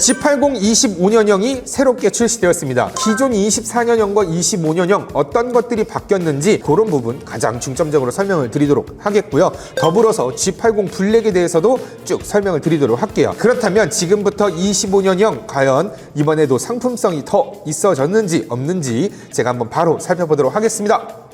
G80 25년형이 새롭게 출시되었습니다. 기존 24년형과 25년형 어떤 것들이 바뀌었는지 그런 부분 가장 중점적으로 설명을 드리도록 하겠고요. 더불어서 G80 블랙에 대해서도 쭉 설명을 드리도록 할게요. 그렇다면 지금부터 25년형 과연 이번에도 상품성이 더 있어졌는지 없는지 제가 한번 바로 살펴보도록 하겠습니다.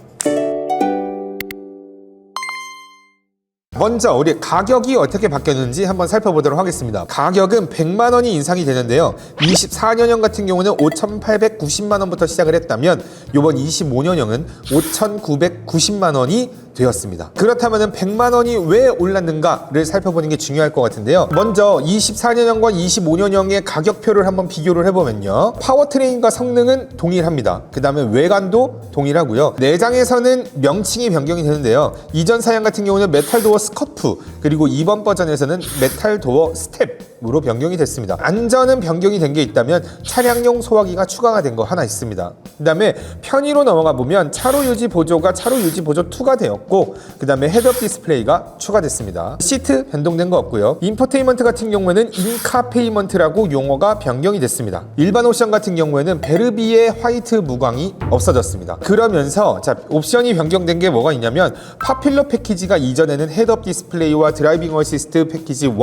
먼저 우리 가격이 어떻게 바뀌었는지 한번 살펴보도록 하겠습니다. 가격은 100만 원이 인상이 되는데요. 24년형 같은 경우는 5,890만 원부터 시작을 했다면 이번 25년형은 5,990만 원이 되었습니다. 그렇다면 100만 원이 왜 올랐는가를 살펴보는 게 중요할 것 같은데요. 먼저 24년형과 25년형의 가격표를 한번 비교를 해보면요. 파워트레인과 성능은 동일합니다. 그 다음에 외관도 동일하고요. 내장에서는 명칭이 변경이 되는데요. 이전 사양 같은 경우는 메탈 도어 스커프, 그리고 이번 버전에서는 메탈 도어 스텝으로 변경이 됐습니다. 안전은 변경이 된 게 있다면 차량용 소화기가 추가가 된 거 하나 있습니다. 그 다음에 편의로 넘어가 보면 차로 유지 보조가 차로 유지 보조 2가 되었고, 그 다음에 헤드업 디스플레이가 추가됐습니다. 시트 변동된 거 없고요. 인포테인먼트 같은 경우에는 인카페이먼트라고 용어가 변경이 됐습니다. 일반 옵션 같은 경우에는 베르비의 화이트 무광이 없어졌습니다. 그러면서 자, 옵션이 변경된 게 뭐가 있냐면 파퓰러 패키지가 이전에는 헤드업 디스플레이와 드라이빙 어시스트 패키지 1,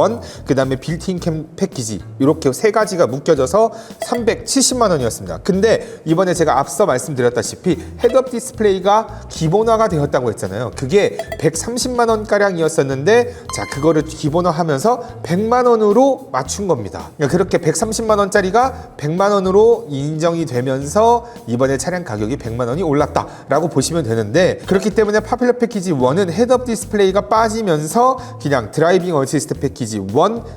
그 다음에 빌트인 캠 패키지 이렇게 세 가지가 묶여져서 370만 원이었습니다. 근데 이번에 제가 앞서 말씀드렸다시피 헤드업 디스플레이가 기본화가 되었다고 했잖아요. 그게 130만 원가량이었었는데 자, 그거를 기본화하면서 100만 원으로 맞춘 겁니다. 그렇게 130만 원짜리가 100만 원으로 인정이 되면서 이번에 차량 가격이 100만 원이 올랐다라고 보시면 되는데, 그렇기 때문에 파퓰러 패키지 1은 헤드업 디스플레이가 빠지면서 그냥 드라이빙 어시스트 패키지 1,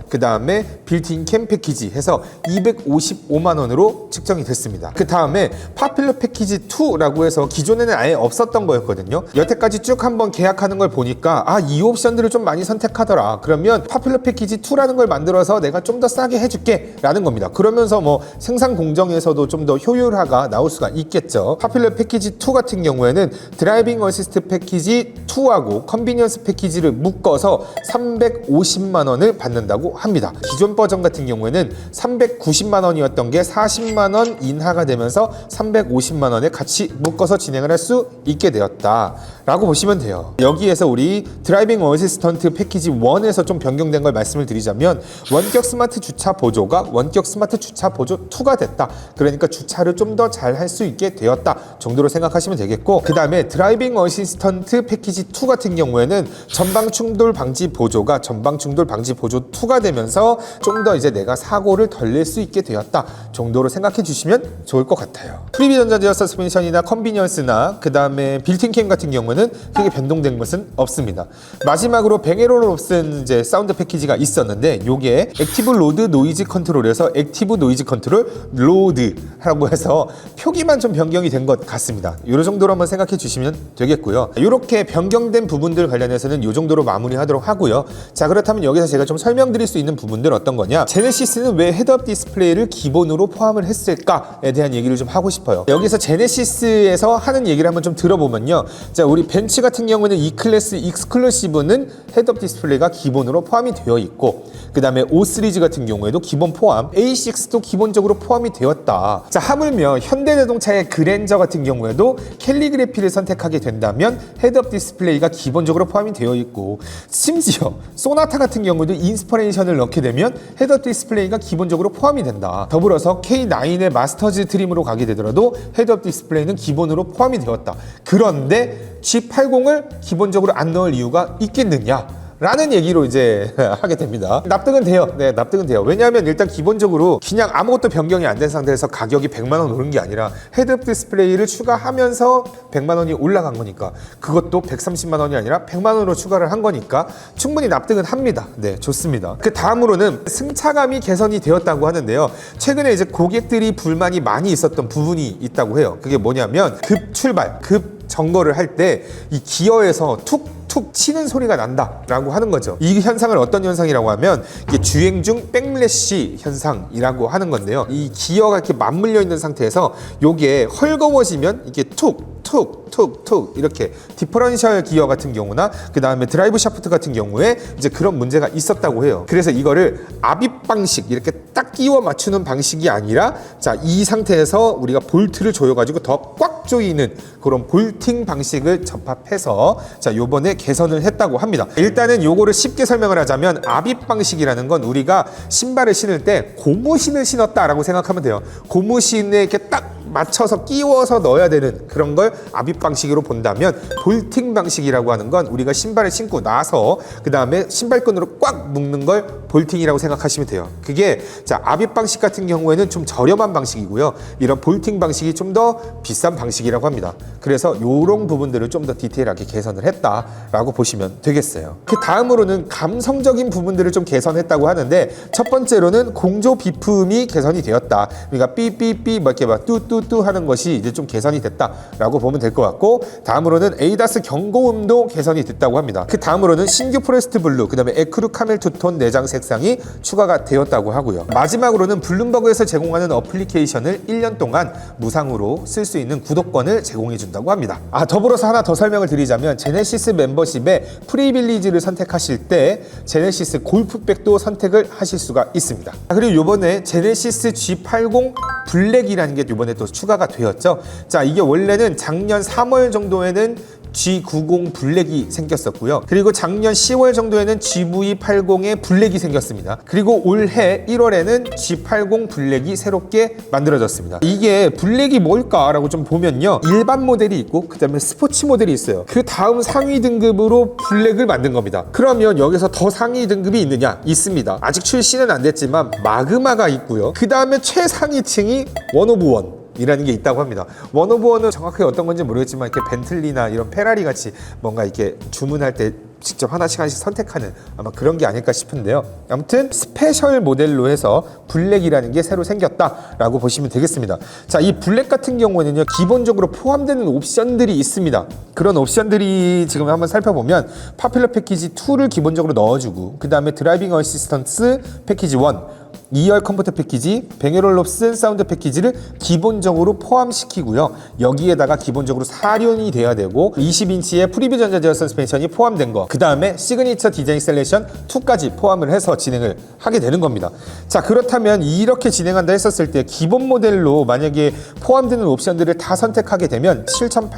그 다음에 빌트인 캠 패키지 해서 255만 원으로 측정이 됐습니다. 그 다음에 파퓰러 패키지 2라고 해서 기존에는 아예 없었던 거였거든요. 여태까지 쭉 한번 계약하는 걸 보니까 이 옵션들을 좀 많이 선택하더라. 그러면 파퓰러 패키지 2라는 걸 만들어서 내가 좀 더 싸게 해줄게 라는 겁니다. 그러면서 뭐 생산 공정에서도 좀 더 효율화가 나올 수가 있겠죠. 파퓰러 패키지 2 같은 경우에는 드라이빙 어시스트 패키지 2하고 컨비니언스 패키지를 묶어서 350만 원을 받는다고 합니다. 기존 버전 같은 경우에는 390만 원이었던 게 40만 원 인하가 되면서 350만 원에 같이 묶어서 진행을 할 수 있게 되었다 라고 보시면 돼요. 여기에서 우리 드라이빙 어시스턴트 패키지 1에서 좀 변경된 걸 말씀을 드리자면 원격 스마트 주차 보조가 원격 스마트 주차 보조 2가 됐다. 그러니까 주차를 좀 더 잘 할 수 있게 되었다 정도로 생각하시면 되겠고, 그 다음에 드라이빙 어시스턴트 패키지 2 같은 경우에는 전방 충돌 방지 보조가 전방 충돌 방지 보조 2가 되면서 좀 더 이제 내가 사고를 덜 낼 수 있게 되었다 정도로 생각해 주시면 좋을 것 같아요. 프리비 전자제어 서스펜션이나 컨비니언스나 그 다음에 빌트인 캠 같은 경우는 크게 변동된 것은 없습니다. 마지막으로 뱅에롤 옵슨 이제 사운드 패키지가 있었는데 요게 액티브 로드 노이즈 컨트롤에서 액티브 노이즈 컨트롤 로드라고 해서 표기만 좀 변경이 된 것 같습니다. 이 정도로 한번 생각해 주시면 되겠고요. 이렇게 변경된 부분들 관련해서는 이 정도로 마무리하도록 하고요. 자, 그렇다면 여기서 제가 좀 설명드릴 수 있는 부분들 어떤 거냐, 제네시스는 왜 헤드업 디스플레이를 기본으로 포함을 했을까에 대한 얘기를 좀 하고 싶어요. 여기서 제네시스에서 하는 얘기를 한번 좀 들어보면요. 자, 우리 벤츠 같은 경우는 E클래스 익스클루시브는 헤드업 디스플레이가 기본으로 포함이 되어 있고, 그 다음에 O 시리즈 같은 경우에도 기본 포함, A6도 기본적으로 포함이 되었다. 자, 하물며 현대자동차의 그랜저 같은 경우에도 캘리그래피를 선택하게 된다면 헤드업 디스플레이가 기본적으로 포함이 되어 있고, 심지어 소나타 같은 경우도 인스퍼레이션을 넣게 되면 헤드업 디스플레이가 기본적으로 포함이 된다. 더불어서 K9의 마스터즈 트림으로 가게 되더라도 헤드업 디스플레이는 기본으로 포함이 되었다. 그런데 G80을 기본적으로 안 넣을 이유가 있겠느냐 라는 얘기로 이제 하게 됩니다. 납득은 돼요. 네, 납득은 돼요. 왜냐하면 일단 기본적으로 그냥 아무것도 변경이 안 된 상태에서 가격이 100만 원 오른 게 아니라 헤드업 디스플레이를 추가하면서 100만 원이 올라간 거니까, 그것도 130만 원이 아니라 100만 원으로 추가를 한 거니까 충분히 납득은 합니다. 네, 좋습니다. 그 다음으로는 승차감이 개선이 되었다고 하는데요. 최근에 이제 고객들이 불만이 많이 있었던 부분이 있다고 해요. 그게 뭐냐면 급 출발, 급 점거를 할 때 이 기어에서 툭 툭 치는 소리가 난다라고 하는 거죠. 이 현상을 어떤 현상이라고 하면 이게 주행 중 백래시 현상이라고 하는 건데요. 이 기어가 이렇게 맞물려 있는 상태에서 요게 헐거워지면 이게 툭 이렇게 디퍼런셜 기어 같은 경우나 그 다음에 드라이브 샤프트 같은 경우에 이제 그런 문제가 있었다고 해요. 그래서 이거를 압입 방식 이렇게 딱 끼워 맞추는 방식이 아니라 자, 이 상태에서 우리가 볼트를 조여가지고 더 꽉 조이는 그런 볼팅 방식을 접합해서 자, 요번에 개선을 했다고 합니다. 일단은 요거를 쉽게 설명을 하자면 압입 방식이라는 건 우리가 신발을 신을 때 고무신을 신었다라고 생각하면 돼요. 고무신에 이렇게 딱 맞춰서 끼워서 넣어야 되는 그런 걸 압입 방식으로 본다면 볼팅 방식이라고 하는 건 우리가 신발을 신고 나서 그 다음에 신발끈으로 꽉 묶는 걸 볼팅이라고 생각하시면 돼요. 그게 자, 압입 방식 같은 경우에는 좀 저렴한 방식이고요. 이런 볼팅 방식이 좀 더 비싼 방식이라고 합니다. 그래서 이런 부분들을 좀 더 디테일하게 개선을 했다라고 보시면 되겠어요. 그 다음으로는 감성적인 부분들을 좀 개선했다고 하는데 첫 번째로는 공조 비품이 개선이 되었다. 그러니까 삐삐삐 뭐 이렇게 막 뚜뚜뚜 하는 것이 이제 좀 개선이 됐다라고 보면 될 것 같고 다음으로는 에이다스 경고음도 개선이 됐다고 합니다. 그 다음으로는 신규 포레스트 블루 그 다음에 에크루 카멜 투톤 내장 색상이 추가가 되었다고 하고요. 마지막으로는 블룸버그에서 제공하는 어플리케이션을 1년 동안 무상으로 쓸 수 있는 구독권을 제공해 준다고 합니다. 더불어서 하나 더 설명을 드리자면 제네시스 멤버십의 프리빌리지를 선택하실 때 제네시스 골프백도 선택을 하실 수가 있습니다. 그리고 요번에 제네시스 G80 블랙이라는 게 요번에 또 추가가 되었죠. 자, 이게 원래는 작년 3월 정도에는 G90 블랙이 생겼었고요. 그리고 작년 10월 정도에는 GV80의 블랙이 생겼습니다. 그리고 올해 1월에는 G80 블랙이 새롭게 만들어졌습니다. 이게 블랙이 뭘까라고 좀 보면요. 일반 모델이 있고 그 다음에 스포츠 모델이 있어요. 그 다음 상위 등급으로 블랙을 만든 겁니다. 그러면 여기서 더 상위 등급이 있느냐? 있습니다. 아직 출시는 안 됐지만 마그마가 있고요. 그 다음에 최상위층이 원 오브 원 이라는 게 있다고 합니다. 원 오브 원은 정확하게 어떤 건지 모르겠지만 이렇게 벤틀리나 이런 페라리 같이 뭔가 이렇게 주문할 때 직접 하나씩 선택하는 아마 그런 게 아닐까 싶은데요. 아무튼 스페셜 모델로 해서 블랙이라는 게 새로 생겼다라고 보시면 되겠습니다. 자, 이 블랙 같은 경우에는요 기본적으로 포함되는 옵션들이 있습니다. 그런 옵션들이 지금 한번 살펴보면 파퓰러 패키지 2를 기본적으로 넣어주고 그 다음에 드라이빙 어시스턴스 패키지 1 2열 컴포트 패키지, 뱅앤올롭슨 사운드 패키지를 기본적으로 포함시키고요. 여기에다가 기본적으로 4륜이 돼야 되고 20인치의 프리뷰 전자제어 서스펜션이 포함된 거, 그 다음에 시그니처 디자인 셀렉션 2까지 포함을 해서 진행을 하게 되는 겁니다. 자, 그렇다면 이렇게 진행한다 했었을 때 기본 모델로 만약에 포함되는 옵션들을 다 선택하게 되면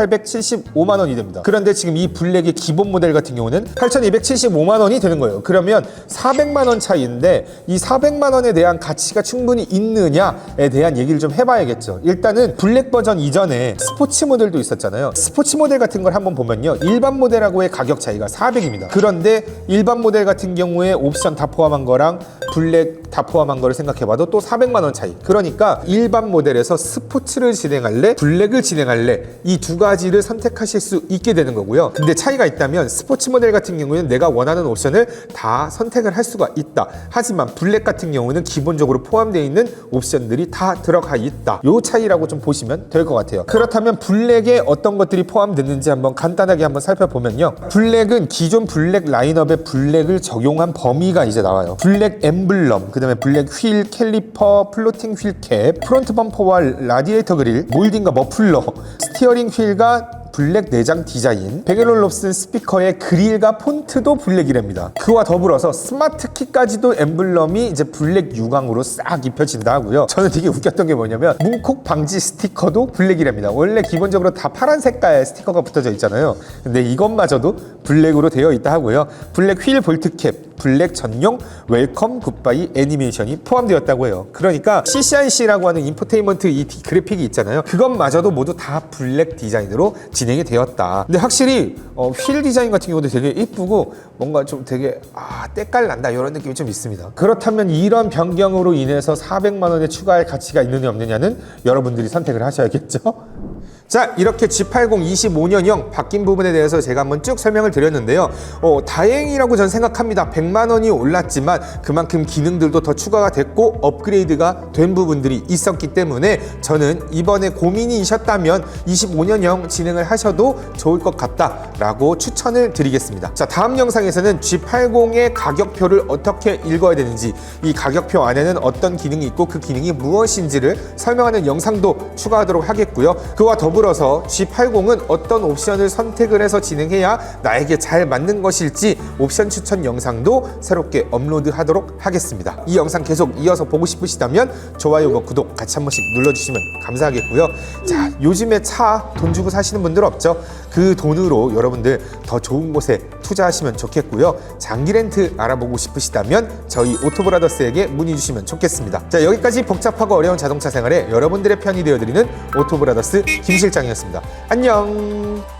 7,875만 원이 됩니다. 그런데 지금 이 블랙의 기본 모델 같은 경우는 8,275만 원이 되는 거예요. 그러면 400만 원 차이인데 이 400만 원에 대한 가치가 충분히 있느냐에 대한 얘기를 좀 해봐야겠죠. 일단은 블랙 버전 이전에 스포츠 모델도 있었잖아요. 스포츠 모델 같은 걸 한번 보면요. 일반 모델하고의 가격 차이가 400입니다. 그런데 일반 모델 같은 경우에 옵션 다 포함한 거랑 블랙 다 포함한 거를 생각해봐도 또 400만 원 차이. 그러니까 일반 모델에서 스포츠를 진행할래? 블랙을 진행할래? 이 두 가지를 선택하실 수 있게 되는 거고요. 근데 차이가 있다면 스포츠 모델 같은 경우에는 내가 원하는 옵션을 다 선택을 할 수가 있다. 하지만 블랙 같은 경우는 기본적으로 포함되어 있는 옵션들이 다 들어가 있다. 요 차이라고 좀 보시면 될 것 같아요. 그렇다면 블랙에 어떤 것들이 포함됐는지 한번 간단하게 한번 살펴보면요. 블랙은 기존 블랙 라인업에 블랙을 적용한 범위가 이제 나와요. 블랙 엠블럼, 그 다음에 블랙 휠, 캘리퍼, 플로팅 휠 캡, 프론트 범퍼와 라디에이터 그릴, 몰딩과 머플러, 스티어링 휠과 블랙 내장 디자인, 뱅앤올롭슨 스피커의 그릴과 폰트도 블랙이랍니다. 그와 더불어서 스마트 키까지도 엠블럼이 이제 블랙 유광으로 싹 입혀진다 하고요. 저는 되게 웃겼던 게 뭐냐면 문콕 방지 스티커도 블랙이랍니다. 원래 기본적으로 다 파란 색깔 스티커가 붙어져 있잖아요. 근데 이것마저도 블랙으로 되어 있다 하고요. 블랙 휠 볼트 캡, 블랙 전용 웰컴 굿바이 애니메이션이 포함되었다고 해요. 그러니까 CCIC라고 하는 인포테인먼트 이 그래픽이 있잖아요. 그것마저도 모두 다 블랙 디자인으로 진행이 되었다. 근데 확실히 휠 디자인 같은 경우도 되게 이쁘고 뭔가 좀 되게 때깔 난다 이런 느낌이 좀 있습니다. 그렇다면 이런 변경으로 인해서 400만 원에 추가할 가치가 있느냐 없느냐는 여러분들이 선택을 하셔야겠죠. 자, 이렇게 G80 25년형 바뀐 부분에 대해서 제가 한번 쭉 설명을 드렸는데요. 다행이라고 저는 생각합니다. 100만 원이 올랐지만 그만큼 기능들도 더 추가가 됐고 업그레이드가 된 부분들이 있었기 때문에 저는 이번에 고민이셨다면 25년형 진행을 하셔도 좋을 것 같다라고 추천을 드리겠습니다. 자, 다음 영상에서는 G80의 가격표를 어떻게 읽어야 되는지, 이 가격표 안에는 어떤 기능이 있고 그 기능이 무엇인지를 설명하는 영상도 추가하도록 하겠고요. 그와 더불어서 G80은 어떤 옵션을 선택을 해서 진행해야 나에게 잘 맞는 것일지 옵션 추천 영상도 새롭게 업로드하도록 하겠습니다. 이 영상 계속 이어서 보고 싶으시다면 좋아요와 구독 같이 한 번씩 눌러주시면 감사하겠고요. 자, 요즘에 차 돈 주고 사시는 분들 없죠? 그 돈으로 여러분들 더 좋은 곳에 투자하시면 좋겠고요. 장기 렌트 알아보고 싶으시다면 저희 오토브라더스에게 문의 주시면 좋겠습니다. 자, 여기까지 복잡하고 어려운 자동차 생활에 여러분들의 편이 되어드리는 오토브라더스 김 실장이었습니다. 안녕.